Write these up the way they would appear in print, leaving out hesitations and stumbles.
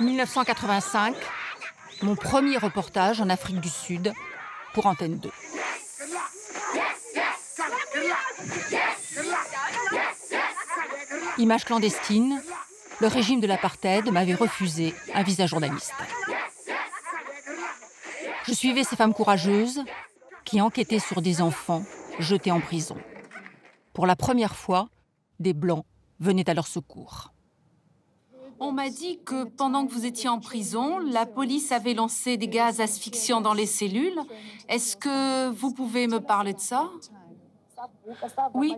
En 1985, mon premier reportage en Afrique du Sud pour Antenne 2. Image clandestine, le régime de l'apartheid m'avait refusé un visa journaliste. Je suivais ces femmes courageuses qui enquêtaient sur des enfants jetés en prison. Pour la première fois, des Blancs venaient à leur secours. On m'a dit que pendant que vous étiez en prison, la police avait lancé des gaz asphyxiants dans les cellules. Est-ce que vous pouvez me parler de ça? Oui,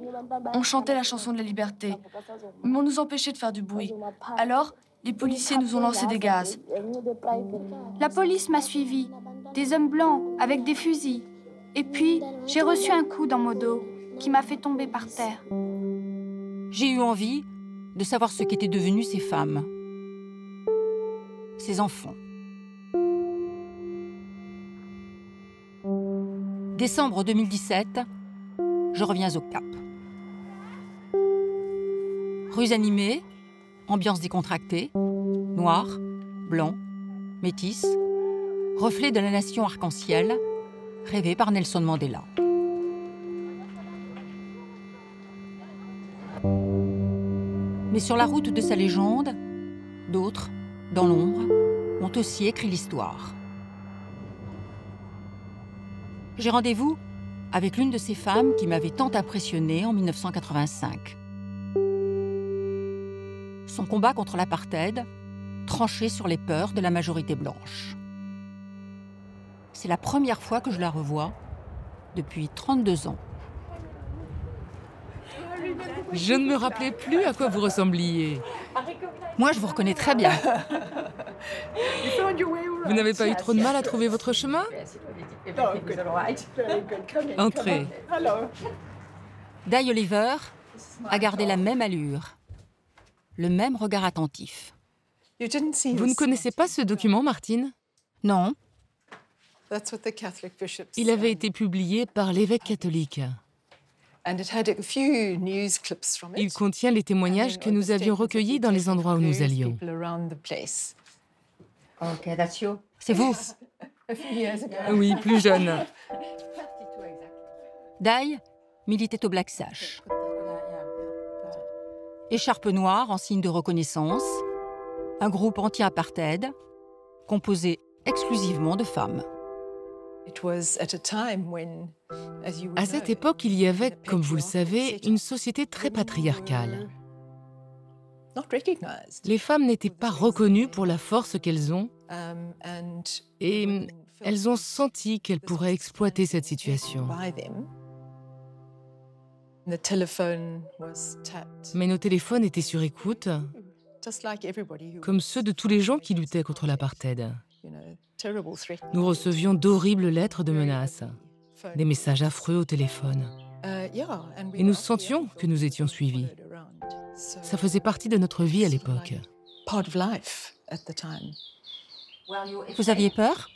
on chantait la chanson de la liberté, mais on nous empêchait de faire du bruit. Alors, les policiers nous ont lancé des gaz. La police m'a suivi, des hommes blancs avec des fusils. Et puis, j'ai reçu un coup dans mon dos qui m'a fait tomber par terre. J'ai eu envie de savoir ce qu'étaient devenues ces femmes, ces enfants. Décembre 2017, je reviens au Cap. Rues animées, ambiance décontractée, noirs, blancs, métis, reflet de la nation arc-en-ciel, rêvée par Nelson Mandela. Mais sur la route de sa légende, d'autres, dans l'ombre, ont aussi écrit l'histoire. J'ai rendez-vous avec l'une de ces femmes qui m'avait tant impressionnée en 1985. Son combat contre l'apartheid, tranché sur les peurs de la majorité blanche. C'est la première fois que je la revois depuis 32 ans. Je ne me rappelais plus à quoi vous ressembliez. Moi, je vous reconnais très bien. Vous n'avez pas eu trop de mal à trouver votre chemin? Entrez. Di Oliver a gardé la même allure, le même regard attentif. Vous ne connaissez pas ce document, Martine? Non. Il avait été publié par l'évêque catholique. Il contient les témoignages que nous avions recueillis dans les endroits où nous allions. C'est vous? Oui, plus jeune. Di militait au Black Sash. Écharpe noire en signe de reconnaissance, un groupe anti-apartheid composé exclusivement de femmes. À cette époque, il y avait, comme vous le savez, une société très patriarcale. Les femmes n'étaient pas reconnues pour la force qu'elles ont et elles ont senti qu'elles pourraient exploiter cette situation. Mais nos téléphones étaient sur écoute, comme ceux de tous les gens qui luttaient contre l'apartheid. Nous recevions d'horribles lettres de menaces, des messages affreux au téléphone. Et nous sentions que nous étions suivis. Ça faisait partie de notre vie à l'époque. Vous aviez peur?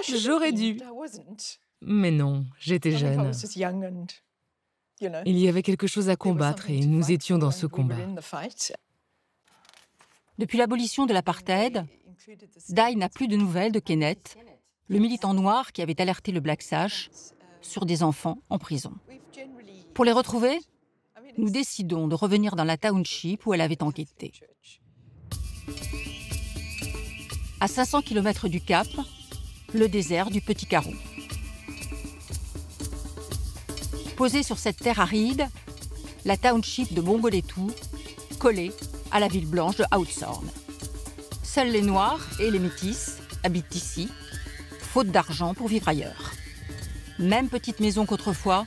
J'aurais dû. Mais non, j'étais jeune. Il y avait quelque chose à combattre et nous étions dans ce combat. Depuis l'abolition de l'apartheid, Di n'a plus de nouvelles de Kenneth, le militant noir qui avait alerté le Black Sash sur des enfants en prison. Pour les retrouver, nous décidons de revenir dans la township où elle avait enquêté. À 500 km du Cap, le désert du Petit Carreau. Posée sur cette terre aride, la township de Bongoletou, collée à la ville blanche de Oudtshoorn. Seuls les Noirs et les Métis habitent ici, faute d'argent pour vivre ailleurs. Même petite maison qu'autrefois,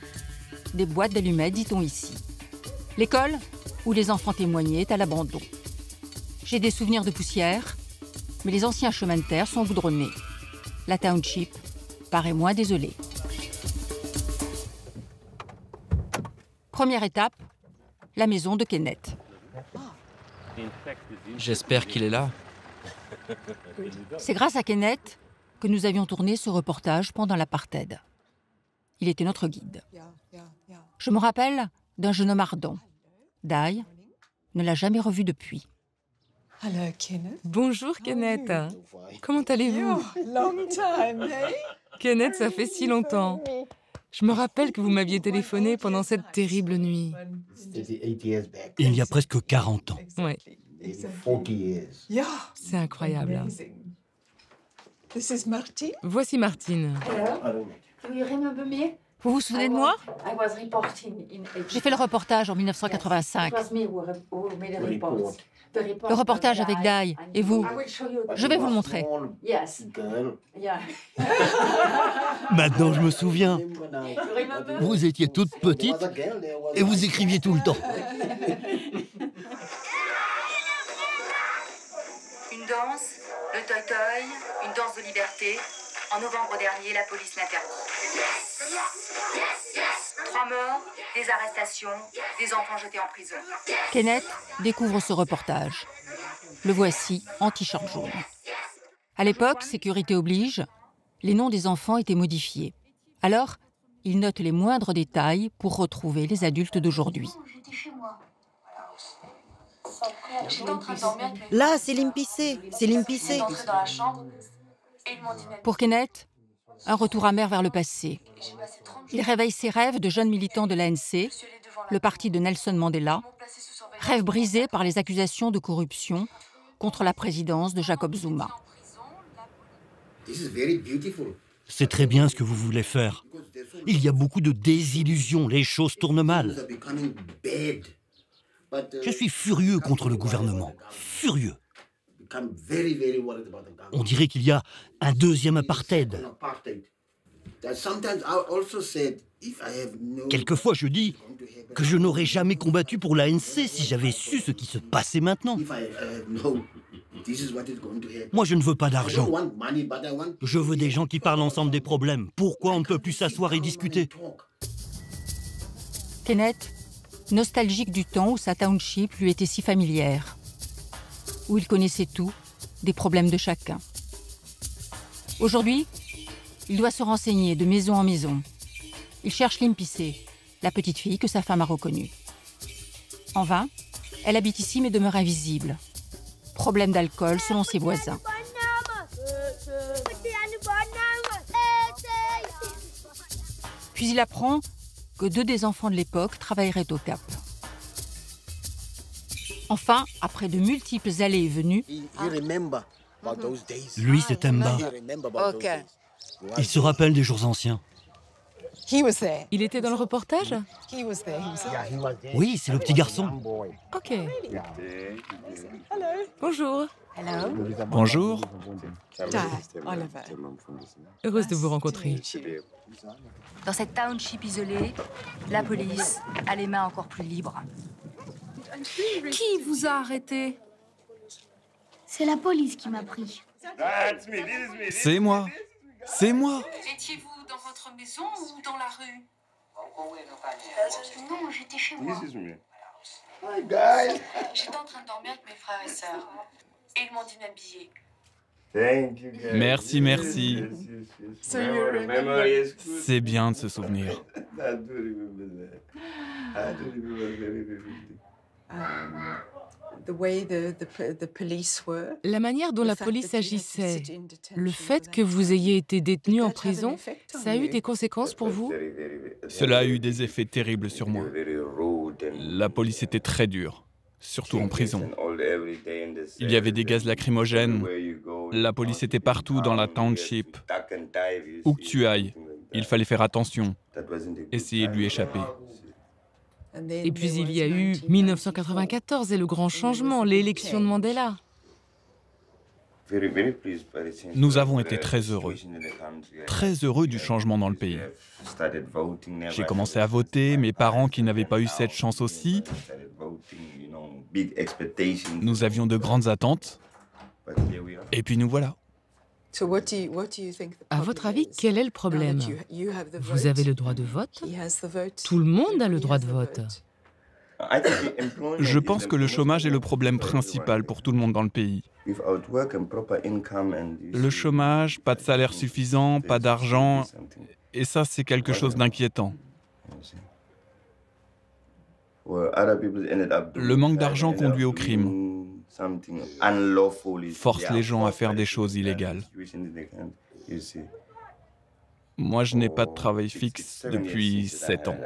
des boîtes d'allumettes, dit-on ici. L'école, où les enfants témoignaient, est à l'abandon. J'ai des souvenirs de poussière, mais les anciens chemins de terre sont goudronnés. La township paraît moins désolée. Première étape, la maison de Kenneth. J'espère qu'il est là. C'est grâce à Kenneth que nous avions tourné ce reportage pendant l'apartheid. Il était notre guide. Je me rappelle d'un jeune homme ardent. Dai ne l'a jamais revu depuis. Bonjour Kenneth. Comment allez-vous? Kenneth, ça fait si longtemps. Je me rappelle que vous m'aviez téléphoné pendant cette terrible nuit. Il y a presque 40 ans. Ouais. C'est incroyable. Voici Martine. Vous vous souvenez de moi? J'ai fait le reportage en 1985. Le reportage avec Dai. Et vous? Je vais vous le montrer. Maintenant, je me souviens. Vous étiez toute petite et vous écriviez tout le temps. Une danse, le toy-toy, une danse de liberté. En novembre dernier, la police l'interdit. 3 morts, des arrestations, des enfants jetés en prison. Kenneth découvre ce reportage. Le voici en t-shirt jaune. À l'époque, sécurité oblige, les noms des enfants étaient modifiés. Alors, il note les moindres détails pour retrouver les adultes d'aujourd'hui. Là, c'est Limpissé. C'est Limpissé. Pour Kenneth, un retour amer vers le passé. Il réveille ses rêves de jeune militant de l'ANC, le parti de Nelson Mandela, rêve brisé par les accusations de corruption contre la présidence de Jacob Zuma. C'est très bien ce que vous voulez faire. Il y a beaucoup de désillusions, les choses tournent mal. Je suis furieux contre le gouvernement, furieux. On dirait qu'il y a un deuxième apartheid. Quelquefois, je dis que je n'aurais jamais combattu pour l'ANC si j'avais su ce qui se passait maintenant. Moi, je ne veux pas d'argent. Je veux des gens qui parlent ensemble des problèmes. Pourquoi on ne peut plus s'asseoir et discuter? Kenneth, nostalgique du temps où sa township lui était si familière, où il connaissait tout, des problèmes de chacun. Aujourd'hui, il doit se renseigner de maison en maison. Il cherche Limpissé, la petite fille que sa femme a reconnue. En vain, elle habite ici mais demeure invisible. Problème d'alcool selon ses voisins. Puis il apprend que 2 des enfants de l'époque travailleraient au Cap. Enfin, après de multiples allées et venues, Lui, c'est Mba. Il se rappelle des jours anciens. Il était dans le reportage? Oui, c'est le petit garçon. Ok. Bonjour. Bonjour. Heureuse de vous rencontrer. Dans cette township isolée, la police a les mains encore plus libres. Qui vous a arrêté? C'est la police qui m'a pris. C'est moi. C'est moi. Étiez-vous dans votre maison ou dans la rue? Non, j'étais chez moi. J'étais en train de dormir avec mes frères et sœurs. Et ils m'ont dit de m'habiller. Merci, merci. C'est bien de se souvenir. La manière dont la police agissait, le fait que vous ayez été détenu en prison, ça a eu des conséquences pour vous? Cela a eu des effets terribles sur moi. La police était très dure, surtout en prison. Il y avait des gaz lacrymogènes. La police était partout dans la township. Où que tu ailles, il fallait faire attention, essayer de lui échapper. Et puis il y a eu 1994 et le grand changement, l'élection de Mandela. Nous avons été très heureux du changement dans le pays. J'ai commencé à voter, mes parents qui n'avaient pas eu cette chance aussi. Nous avions de grandes attentes, et puis nous voilà. À votre avis, quel est le problème? Vous avez le droit de vote? Tout le monde a le droit de vote. Je pense que le chômage est le problème principal pour tout le monde dans le pays. Le chômage, pas de salaire suffisant, pas d'argent, Et ça, c'est quelque chose d'inquiétant. Le manque d'argent conduit au crime, force les gens à faire des choses illégales. Moi, je n'ai pas de travail fixe depuis 7 ans.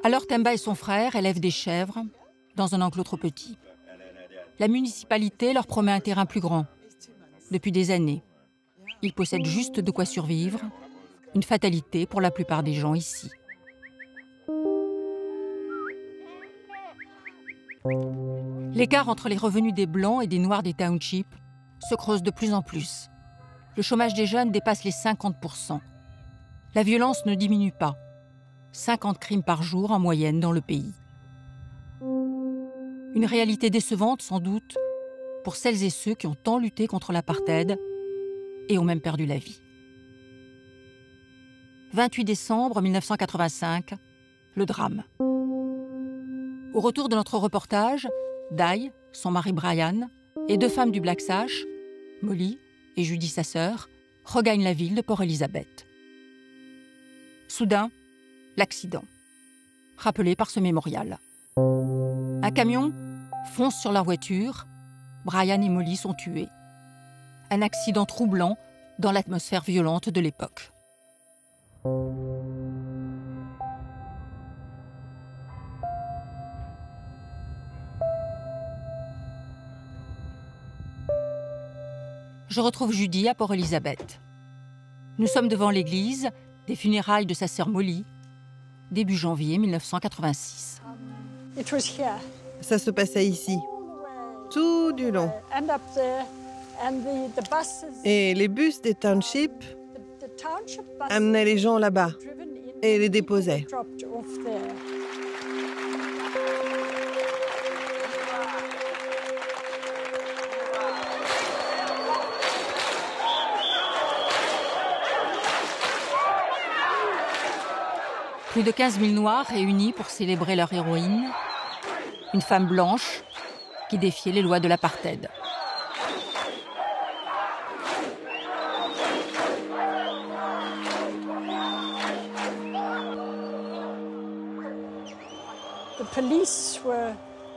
Alors Themba et son frère élèvent des chèvres dans un enclos trop petit. La municipalité leur promet un terrain plus grand. Depuis des années, ils possèdent juste de quoi survivre, une fatalité pour la plupart des gens ici. L'écart entre les revenus des Blancs et des Noirs des townships se creuse de plus en plus. Le chômage des jeunes dépasse les 50%. La violence ne diminue pas. 50 crimes par jour en moyenne dans le pays. Une réalité décevante, sans doute, pour celles et ceux qui ont tant lutté contre l'apartheid et ont même perdu la vie. 28 décembre 1985, le drame. Au retour de notre reportage, Di, son mari Brian, et 2 femmes du Black Sash, Molly et Judy, sa sœur, regagnent la ville de Port Elizabeth. Soudain, l'accident, rappelé par ce mémorial. Un camion fonce sur leur voiture, Brian et Molly sont tués. Un accident troublant dans l'atmosphère violente de l'époque. Je retrouve Judy à Port Elizabeth. Nous sommes devant l'église des funérailles de sa sœur Molly, début janvier 1986. Ça se passait ici, tout du long. Et les bus des townships amenaient les gens là-bas et les déposaient. Plus de 15 000 Noirs réunis pour célébrer leur héroïne, une femme blanche qui défiait les lois de l'apartheid.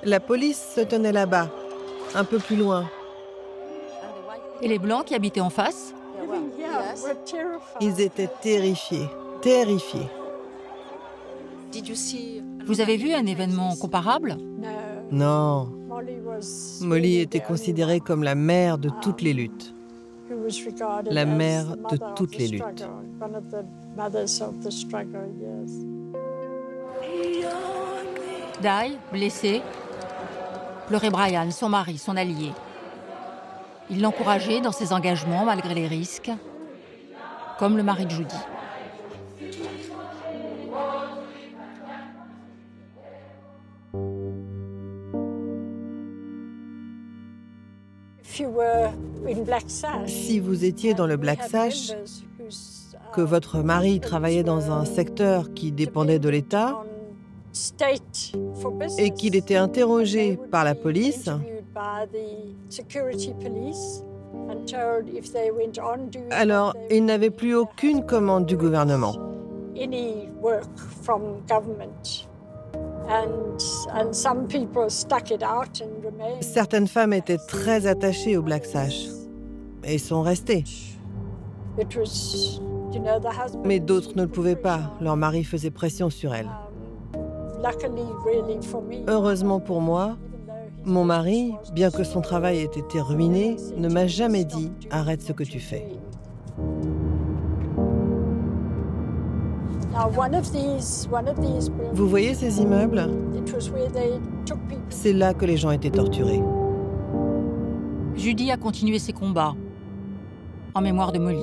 La police se tenait là-bas, un peu plus loin. Et les Blancs qui habitaient en face? Ils étaient terrifiés, terrifiés. Vous avez vu un événement comparable? Non. Molly était considérée comme la mère de toutes les luttes. La mère de toutes les luttes. Di, blessé, pleurait Brian, son mari, son allié. Il l'encourageait dans ses engagements malgré les risques, comme le mari de Judy. Si vous étiez dans le Black Sash, que votre mari travaillait dans un secteur qui dépendait de l'État et qu'il était interrogé par la police, alors il n'avait plus aucune commande du gouvernement. Certaines femmes étaient très attachées au Black Sash et sont restées. Mais d'autres ne le pouvaient pas. Leur mari faisait pression sur elles. Heureusement pour moi, mon mari, bien que son travail ait été ruiné, ne m'a jamais dit « arrête ce que tu fais ». Vous voyez ces immeubles? C'est là que les gens étaient torturés. Judy a continué ses combats, en mémoire de Molly.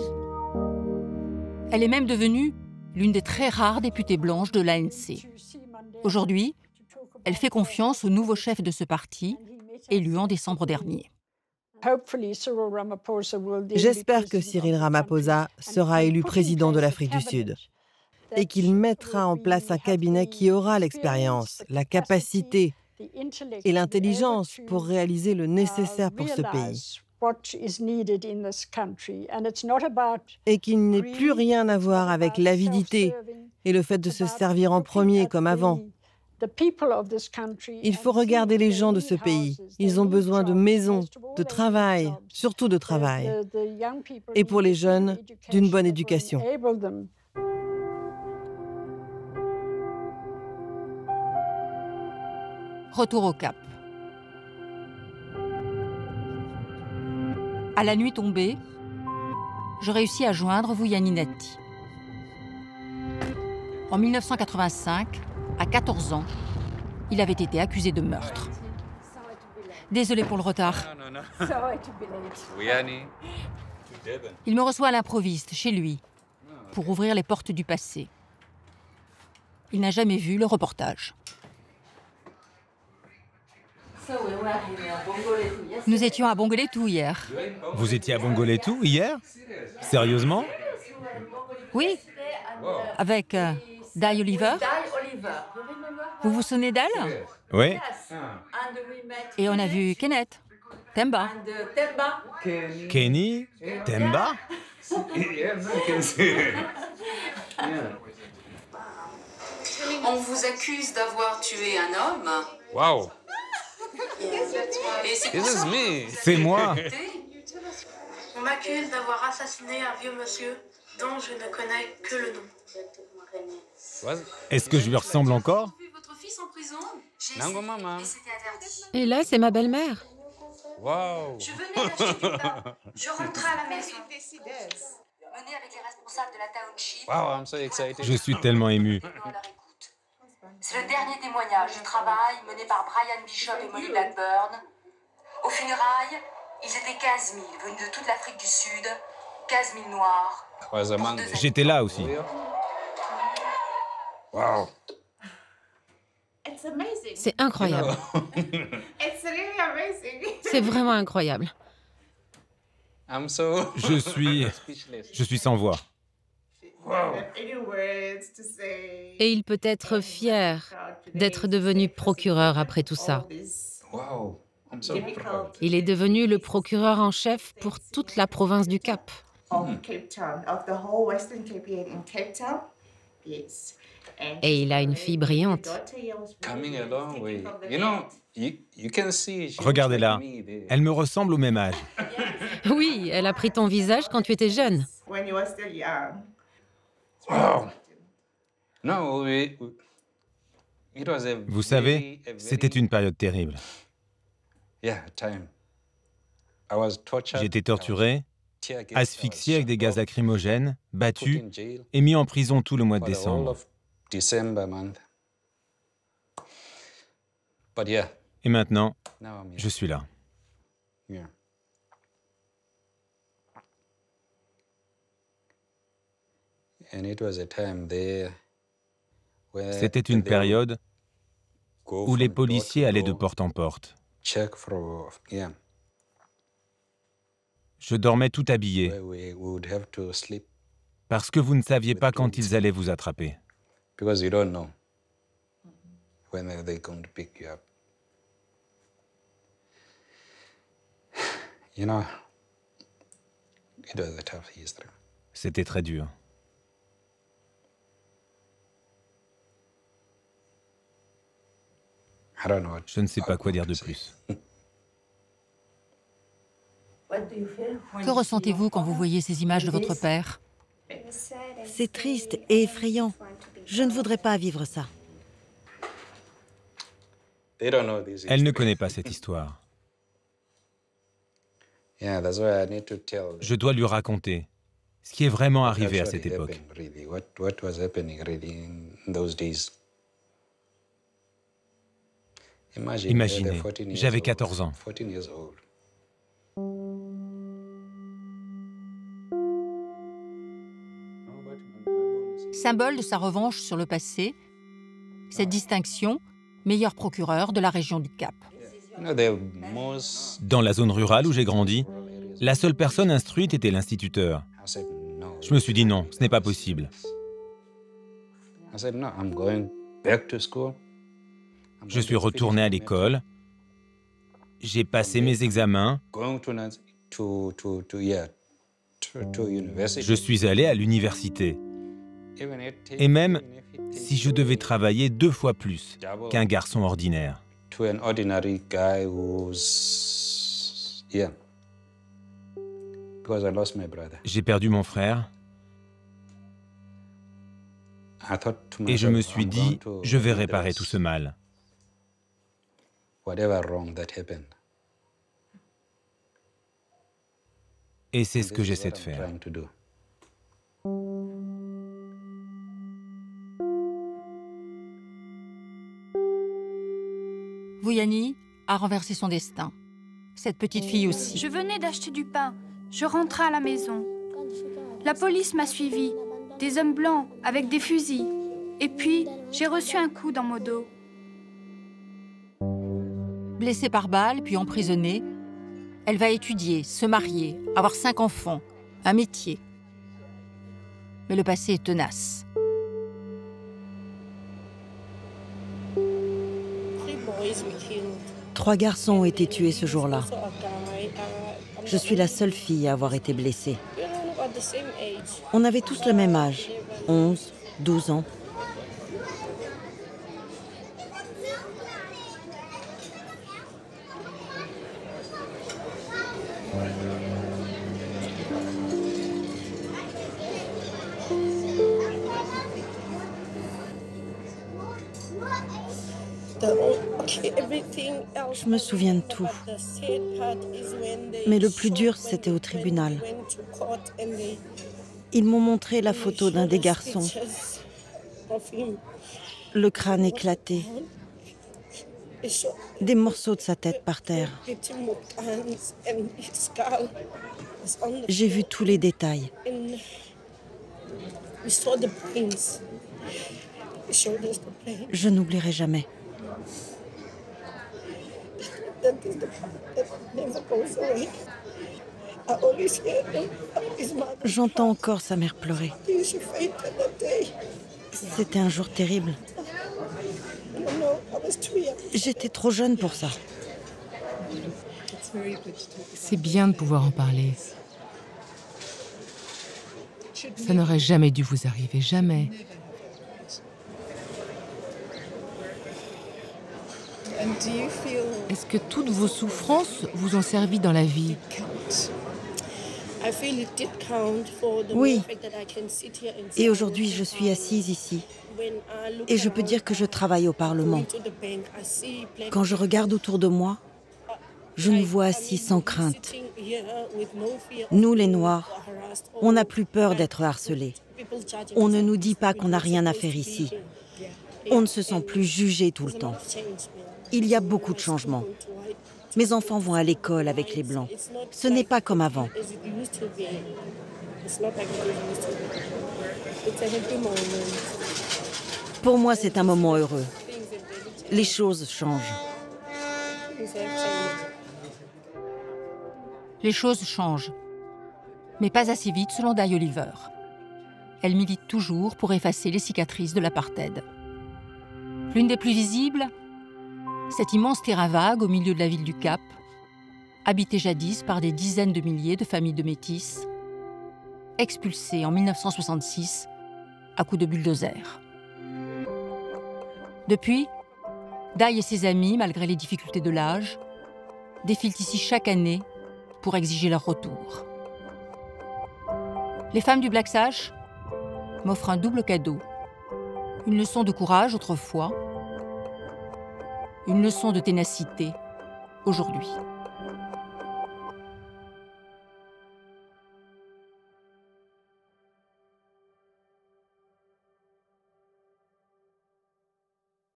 Elle est même devenue l'une des très rares députées blanches de l'ANC. Aujourd'hui, elle fait confiance au nouveau chef de ce parti, élu en décembre dernier. J'espère que Cyril Ramaphosa sera élu président de l'Afrique du Sud et qu'il mettra en place un cabinet qui aura l'expérience, la capacité et l'intelligence pour réaliser le nécessaire pour ce pays. Et qu'il n'ait plus rien à voir avec l'avidité et le fait de se servir en premier comme avant. Il faut regarder les gens de ce pays. Ils ont besoin de maisons, de travail, surtout de travail. Et pour les jeunes, d'une bonne éducation. Retour au Cap. À la nuit tombée, je réussis à joindre Vuyaninati. En 1985, à 14 ans, il avait été accusé de meurtre. Désolé pour le retard. Il me reçoit à l'improviste, chez lui, pour ouvrir les portes du passé. Il n'a jamais vu le reportage. Nous étions à Bongoletou hier. Vous étiez à Bongoletou hier? Sérieusement? Oui, avec Di Oliver. Vous vous souvenez d'elle? Oui. Et on a vu Kenneth, Temba. Kenny? Temba? On vous accuse d'avoir tué un homme. Wow. Et c'est pour ça. C'est moi. On m'accuse d'avoir assassiné un vieux monsieur dont je ne connais que le nom. Est-ce que je lui ressemble encore? Votre fils en prison. Nango maman. Et là, c'est ma belle-mère. Wow. Je venais d'acheter du pain. Je rentrais à la maison. Mené avec les responsables de la township. Wow, I'm so excited. Je suis tellement ému. C'est le dernier témoignage du travail mené par Brian Bishop et Molly Blackburn. Aux funérailles, ils étaient 15 000 venus de toute l'Afrique du Sud, 15 000 noirs. J'étais là aussi. Wow. C'est incroyable. C'est vraiment incroyable. Je suis sans voix. Et il peut être fier d'être devenu procureur après tout ça. Il est devenu le procureur en chef pour toute la province du Cap. Et il a une fille brillante. Regardez-la. Elle me ressemble au même âge. Oui, elle a pris ton visage quand tu étais jeune. Vous savez, c'était une période terrible. J'ai été torturé, asphyxié avec des gaz lacrymogènes, battu et mis en prison tout le mois de décembre. Et maintenant, je suis là. C'était une période où les policiers allaient de porte en porte. Je dormais tout habillé parce que vous ne saviez pas quand ils allaient vous attraper. C'était très dur. Je ne sais pas quoi dire de plus. Que ressentez-vous quand vous voyez ces images de votre père? C'est triste et effrayant. Je ne voudrais pas vivre ça. Elle ne connaît pas cette histoire. Je dois lui raconter ce qui est vraiment arrivé à cette époque. Imaginez, j'avais 14 ans. Symbole de sa revanche sur le passé, cette distinction, meilleur procureur de la région du Cap. Dans la zone rurale où j'ai grandi, la seule personne instruite était l'instituteur. Je me suis dit non, ce n'est pas possible. Je suis retourné à l'école. J'ai passé mes examens. Je suis allé à l'université. Et même si je devais travailler 2 fois plus qu'un garçon ordinaire. J'ai perdu mon frère. Et je me suis dit, je vais réparer tout ce mal. Et c'est ce que j'essaie de faire. Vuyani a renversé son destin. Cette petite fille aussi. Je venais d'acheter du pain. Je rentrais à la maison. La police m'a suivi. Des hommes blancs avec des fusils. Et puis, j'ai reçu un coup dans mon dos. Blessée par balle, puis emprisonnée, elle va étudier, se marier, avoir 5 enfants, un métier. Mais le passé est tenace. Trois garçons ont été tués ce jour-là. Je suis la seule fille à avoir été blessée. On avait tous le même âge, 11, 12 ans. Je me souviens de tout. Mais le plus dur, c'était au tribunal. Ils m'ont montré la photo d'un des garçons. Le crâne éclaté. Des morceaux de sa tête par terre. J'ai vu tous les détails. Je n'oublierai jamais. J'entends encore sa mère pleurer. C'était un jour terrible. J'étais trop jeune pour ça. C'est bien de pouvoir en parler. Ça n'aurait jamais dû vous arriver, jamais. Est-ce que toutes vos souffrances vous ont servi dans la vie? Oui. Et aujourd'hui, je suis assise ici. Et je peux dire que je travaille au Parlement. Quand je regarde autour de moi, je nous vois assis sans crainte. Nous, les Noirs, on n'a plus peur d'être harcelés. On ne nous dit pas qu'on n'a rien à faire ici. On ne se sent plus jugé tout le temps. Il y a beaucoup de changements. Mes enfants vont à l'école avec les Blancs. Ce n'est pas comme avant. Pour moi, c'est un moment heureux. Les choses changent. Les choses changent. Mais pas assez vite, selon Di Oliver. Elle milite toujours pour effacer les cicatrices de l'apartheid. L'une des plus visibles, cet immense terrain vague au milieu de la ville du Cap, habité jadis par des dizaines de milliers de familles de métis, expulsées en 1966 à coups de bulldozer. Depuis, Di et ses amis, malgré les difficultés de l'âge, défilent ici chaque année pour exiger leur retour. Les femmes du Black Sash m'offrent un double cadeau. Une leçon de courage autrefois, une leçon de ténacité aujourd'hui.